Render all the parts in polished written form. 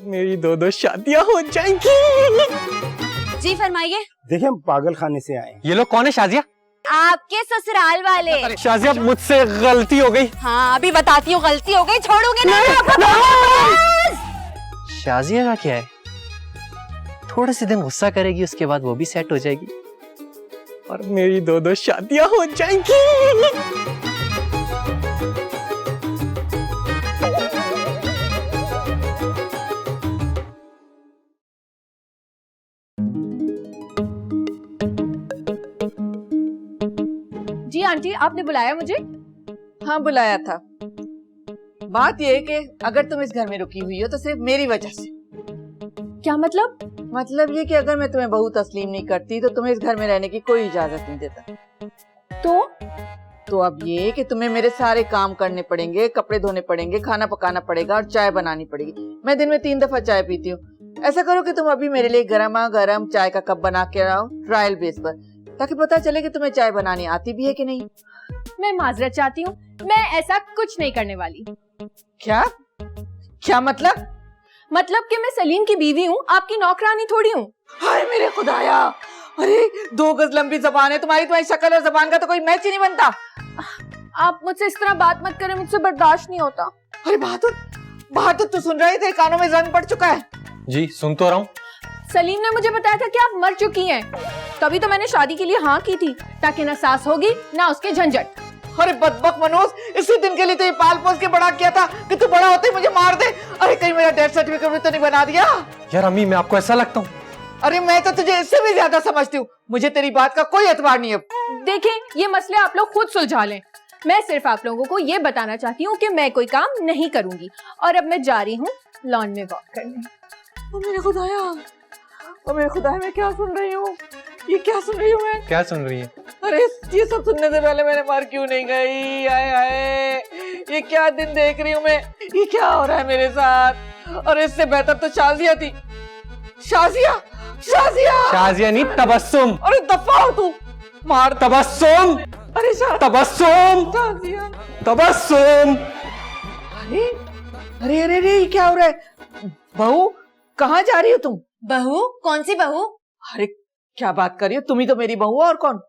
मेरी दो दो शादियां हो जाएंगी। जी फरमाइए। देखिए हम पागल खाने से आए। ये लोग कौन है शाजिया? आपके ससुराल वाले। शाजिया मुझसे गलती हो गई। हाँ अभी बताती हूँ, गलती हो गई, छोड़ूंगी नहीं। शाजिया का क्या है, थोड़े से दिन गुस्सा करेगी, उसके बाद वो भी सेट हो जाएगी और मेरी दो दो शादियां हो जाएंगी। जी आंटी, आपने बुलाया मुझे? हाँ बुलाया था। बात यह है कि अगर तुम इस घर में रुकी हुई हो तो सिर्फ मेरी वजह से। क्या मतलब? मतलब ये कि अगर मैं तुम्हें बहू तस्लीम नहीं करती तो तुम्हें इस घर में रहने की कोई इजाजत नहीं देता। तो अब ये कि तुम्हें मेरे सारे काम करने पड़ेंगे, कपड़े धोने पड़ेंगे, खाना पकाना पड़ेगा और चाय बनानी पड़ेगी। मैं दिन में 3 दफा चाय पीती हूँ। ऐसा करो कि तुम अभी मेरे लिए गरमा गरम चाय का कप बना के आओ ट्रायल बेस पर, ताकि पता चले कि तुम्हें चाय बनानी आती भी है कि नहीं। मैं माजरत चाहती हूँ, मैं ऐसा कुछ नहीं करने वाली। क्या क्या मतलब? मतलब कि मैं सलीम की बीवी हूँ, आपकी नौकरानी थोड़ी हूँ। हाय मेरे खुदाया, अरे 2 गज लंबी जबान है तुम्हारी शक्ल और जबान का तो कोई मैच ही नहीं बनता। आप मुझसे इस तरह बात मत करें, मुझसे बर्दाश्त नहीं होता। अरे बहादुर तू सुन रही थी? कानों में जंग पड़ चुका है। जी सुन तो रहा हूँ। सलीम ने मुझे बताया था कि आप मर चुकी हैं, तभी तो मैंने शादी के लिए हाँ की थी, ताकि ना सास होगी ना उसके झंझट। अरे बदबक मनोज, इसी दिन के लिए तो ये पाल पोस के बड़ा किया था कि तू बड़ा होते ही मुझे मार दे। अरे कहीं मेरा डेथ सर्टिफिकेट भी तो नहीं बना दिया? यार अम्मी, मैं आपको ऐसा लगता हूँ? अरे मैं तो तुझे इससे भी ज्यादा समझती हूँ, मुझे तेरी बात का कोई एतबार नहीं है। देखें, ये मसले आप लोग खुद सुलझा लें। मैं सिर्फ आप लोगों को ये बताना चाहती हूँ कि मैं कोई काम नहीं करूंगी और अब मैं जा रही हूँ लॉन में वॉक करने। ओ मेरे खुदाया, मैं क्या सुन रही हूँ? ये क्या सुन रही हूँ मैं? क्या सुन रही है? अरे ये सब सुनने से पहले मैंने मर क्यों नहीं गई? आए हाय, ये क्या दिन देख रही हूँ मैं? ये क्या हो रहा है मेरे साथ? और इससे बेहतर तो शाजिया थी। शाजिया नहीं, तबस्सुम। अरे दफा हो तू, मार। तबस्सुम, अरे तबस्सुम, तबस्सुम। अरे ये क्या हो रहा है? बहू कहाँ जा रही हो तुम? बहू? कौन सी बहू? अरे क्या बात कर रही हो? तुम ही तो मेरी बहू हो, और कौन?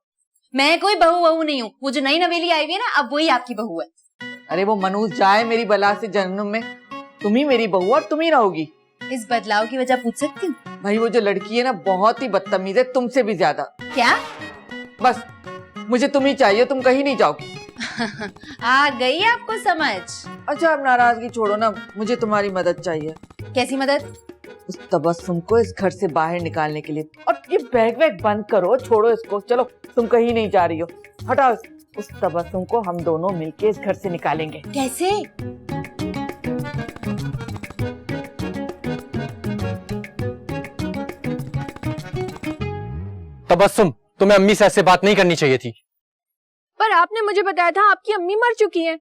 मैं कोई बहू नहीं हूँ, वो जो नई नवेली आई हुई है ना, अब वही आपकी बहू है। अरे वो मनूज जाए मेरी बला से जन्म में, तुम ही मेरी बहू और तुम ही रहोगी। इस बदलाव की वजह पूछ सकती हूँ? भाई वो जो लड़की है ना, बहुत ही बदतमीज है, तुमसे भी ज्यादा। क्या? बस मुझे तुम ही चाहिए, तुम कहीं नहीं जाओगी। आ गई आपको समझ? अच्छा अब नाराजगी छोड़ो ना, मुझे तुम्हारी मदद चाहिए। कैसी मदद? उस तबस्सुम को इस घर से बाहर निकालने के लिए। और ये बैग वैग बंद करो, छोड़ो इसको, चलो तुम कहीं नहीं जा रही हो, हटाओ उस तबस्सुम को। हम दोनों मिलके इस घर से निकालेंगे। कैसे? तबस्सुम, तुम्हें अम्मी से ऐसे बात नहीं करनी चाहिए थी। पर आपने मुझे बताया था आपकी अम्मी मर चुकी हैं।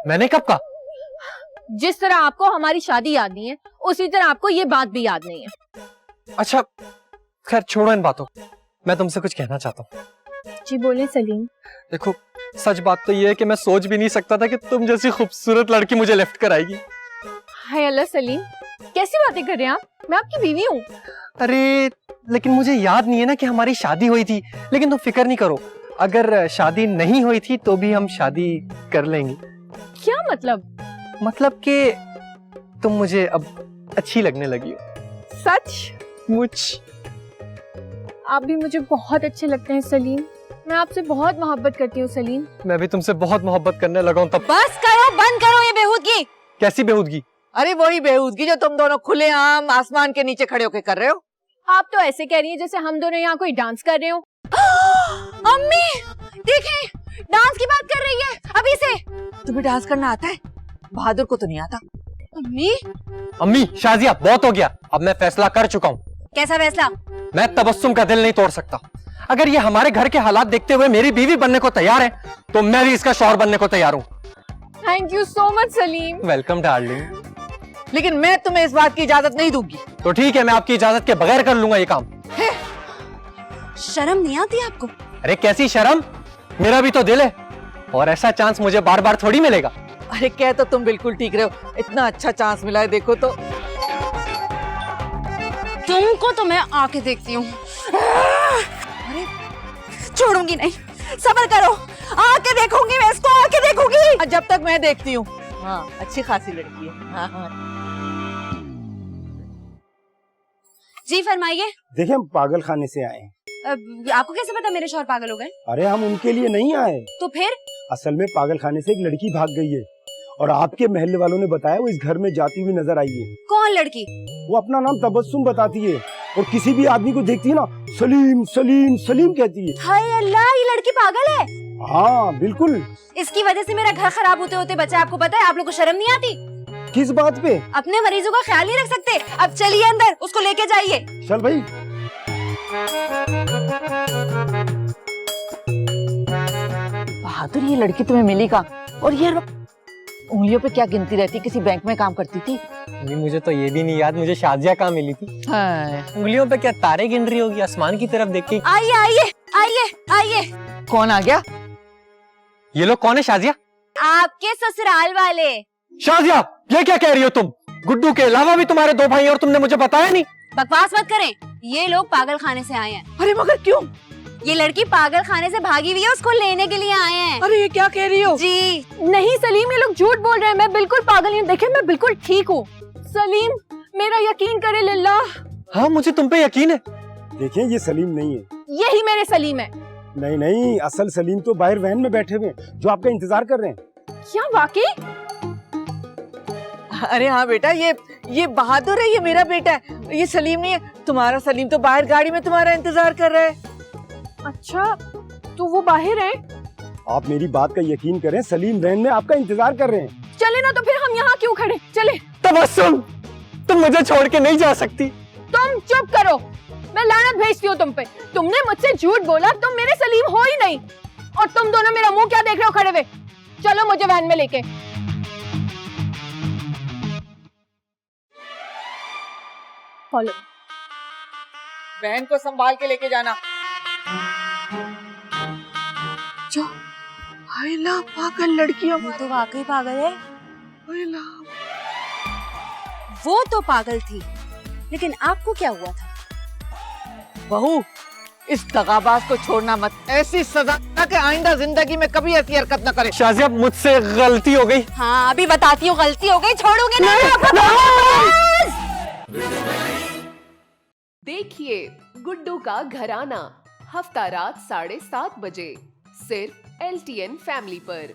मैंने कब कहा? जिस तरह आपको हमारी शादी याद नहीं है, उसी तरह आपको ये बात भी याद नहीं है। अच्छा खैर छोड़ो इन बातों, मैं तुमसे कुछ कहना चाहता हूँ। जी बोले सलीम। देखो सच बात तो ये है कि मैं सोच भी नहीं सकता था कि तुम जैसी खूबसूरत लड़की मुझे लेफ्ट कर आएगी। हाय अल्लाह सलीम, कैसी बातें कर रहे हैं आप? मैं आपकी बीवी हूँ। अरे लेकिन मुझे याद नहीं है ना कि हमारी शादी हुई थी। लेकिन तुम फिक्र नहीं करो, अगर शादी नहीं हुई थी तो भी हम शादी कर लेंगे। क्या मतलब? मतलब कि तुम मुझे अब अच्छी लगने लगी हो। सच? मुझ आप भी मुझे बहुत अच्छे लगते हैं सलीम, मैं आपसे बहुत मोहब्बत करती हूँ सलीम। मैं भी तुमसे बहुत मोहब्बत करने लगा हूँ। तब बस करो, बंद करो ये बेहूदगी। कैसी बेहूदगी? अरे वही बेहूदगी जो तुम दोनों खुलेआम आसमान के नीचे खड़े होके कर रहे हो। आप तो ऐसे कह रही हैं जैसे हम दोनों यहाँ कोई डांस कर रहे हो। अम्मी देखें, डांस की बात कर रही है अभी से। तुम्हें डांस करना आता है? बहादुर को तो नहीं आता। अम्मी शाजिया बहुत हो गया, अब मैं फैसला कर चुका हूँ। कैसा फैसला? मैं तबस्सुम का दिल नहीं तोड़ सकता। अगर ये हमारे घर के हालात देखते हुए मेरी बीवी बनने को तैयार है तो मैं भी इसका शौहर बनने को तैयार हूँ। Thank you so much Salim. Welcome darling. लेकिन मैं तुम्हें इस बात की इजाजत नहीं दूंगी। तो ठीक है, मैं आपकी इजाजत के बगैर कर लूंगा ये काम। शर्म नहीं आती आपको? अरे कैसी शर्म, मेरा भी तो दिल है और ऐसा चांस मुझे बार बार थोड़ी मिलेगा। अरे कह तो तुम बिल्कुल ठीक रहे हो, इतना अच्छा चांस मिला है देखो तो। तुमको तो मैं आके देखती हूँ। अरे छोड़ूंगी नहीं, सब्र करो, आके देखूंगी मैं इसको, आके देखूंगी। जब तक मैं देखती हूँ। हाँ, अच्छी खासी लड़की है। हाँ हाँ। जी फरमाइए। देखिए हम पागल खाने से आए हैं। आपको कैसे पता मेरे शौहर पागल हो गए? अरे हम उनके लिए नहीं आए, तो फिर? असल में पागल खाने से एक लड़की भाग गई है और आपके महल्ले वालों ने बताया वो इस घर में जाती हुई नजर आई है। कौन लड़की? वो अपना नाम तबस्सुम बताती है और किसी भी आदमी को देखती है ना, सलीम सलीम सलीम कहती है। हाय अल्लाह, ये लड़की पागल है। हाँ बिल्कुल। इसकी वजह से मेरा घर खराब होते होते बचा। आपको पता है? आप लोग को शर्म नहीं आती? किस बात पे? अपने मरीजों का ख्याल नहीं रख सकते। अब चलिए अंदर, उसको लेके जाइए। चल भाई। बहादुर, ये लड़की तुम्हें मिली कहाँ? और ये उंगलियों पे क्या गिनती रहती? किसी बैंक में काम करती थी? अम्मी मुझे तो ये भी नहीं याद मुझे शादिया कहाँ मिली थी। हाँ। उंगलियों पे क्या तारे गिन रही होगी, आसमान की तरफ देख के। आइए आइए आइए आइए। कौन आ गया? ये लोग कौन है शाजिया? आपके ससुराल वाले। शाजिया, ये क्या कह रही हो तुम? गुड्डू के अलावा भी तुम्हारे 2 भाई और तुमने मुझे बताया नहीं। बकवास मत करें, ये लोग पागल खाने से आए हैं। अरे मगर क्यों? ये लड़की पागल खाने से भागी हुई है, उसको लेने के लिए आए हैं। अरे ये क्या कह रही हो? जी नहीं सलीम, ये लोग झूठ बोल रहे हैं। मैं बिल्कुल पागल नहीं हूँ। देखिए मैं बिल्कुल ठीक हूँ। सलीम, मेरा यकीन करे लिल्लाह। हाँ मुझे तुम पे यकीन है। देखिए ये सलीम नहीं है। यही मेरे सलीम है। नहीं नहीं, असल सलीम तो बाहर वैन में बैठे हुए हैं, जो आपका इंतजार कर रहे हैं। क्या वाकई? अरे हाँ बेटा, ये बहादुर है, ये मेरा बेटा है। ये सलीम नहीं है। तुम्हारा सलीम तो बाहर गाड़ी में तुम्हारा इंतजार कर रहा है। अच्छा, तो वो बाहर है? आप मेरी बात का यकीन करें, सलीम वैन में आपका इंतजार कर रहे हैं। चले ना, तो फिर हम यहाँ क्यों खड़े? चले। तबस्सुम, तुम मुझे छोड़ के नहीं जा सकती। तुम चुप करो, मैं लानत भेजती हूँ तुम पे। तुमने मुझसे झूठ बोला, तुम मेरे सलीम हो ही नहीं। और तुम दोनों मेरा मुंह क्या देख रहे हो खड़े हुए? चलो मुझे वैन में लेके। फॉलो। बहन को संभाल के लेके जाना। जो हायला पागल लड़की वो तो वाकई पागल है। हायला। वो तो पागल थी, लेकिन आपको क्या हुआ था? बहू, इस दगाबाज को छोड़ना मत। ऐसी सजा के आइंदा जिंदगी में कभी ऐसी हरकत न करे। शाजिया, मुझसे गलती हो गई। हाँ अभी बताती हूँ, गलती हो गई, छोड़ूंगी नहीं। देखिए गुड्डू का घराना हफ्ता रात 7:30 बजे सिर्फ LTN फैमिली पर।